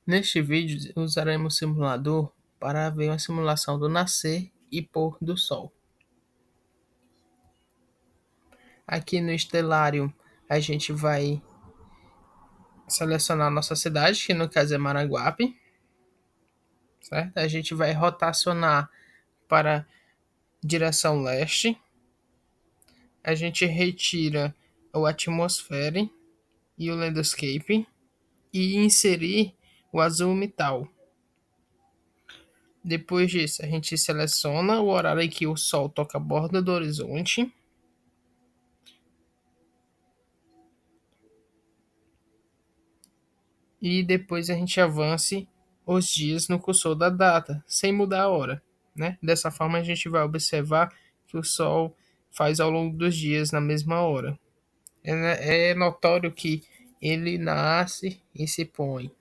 Neste vídeo, usaremos o simulador para ver uma simulação do nascer e pôr do sol. Aqui no Stellarium, a gente vai selecionar nossa cidade, que no caso é Maraguape, certo? A gente vai rotacionar para direção leste. A gente retira o Atmosphere e o Landscape e inserir o azul metal. Depois disso, a gente seleciona o horário em que o sol toca a borda do horizonte. E depois a gente avance os dias no cursor da data, sem mudar a hora, né? Dessa forma a gente vai observar que o Sol faz ao longo dos dias na mesma hora. É notório que ele nasce e se põe.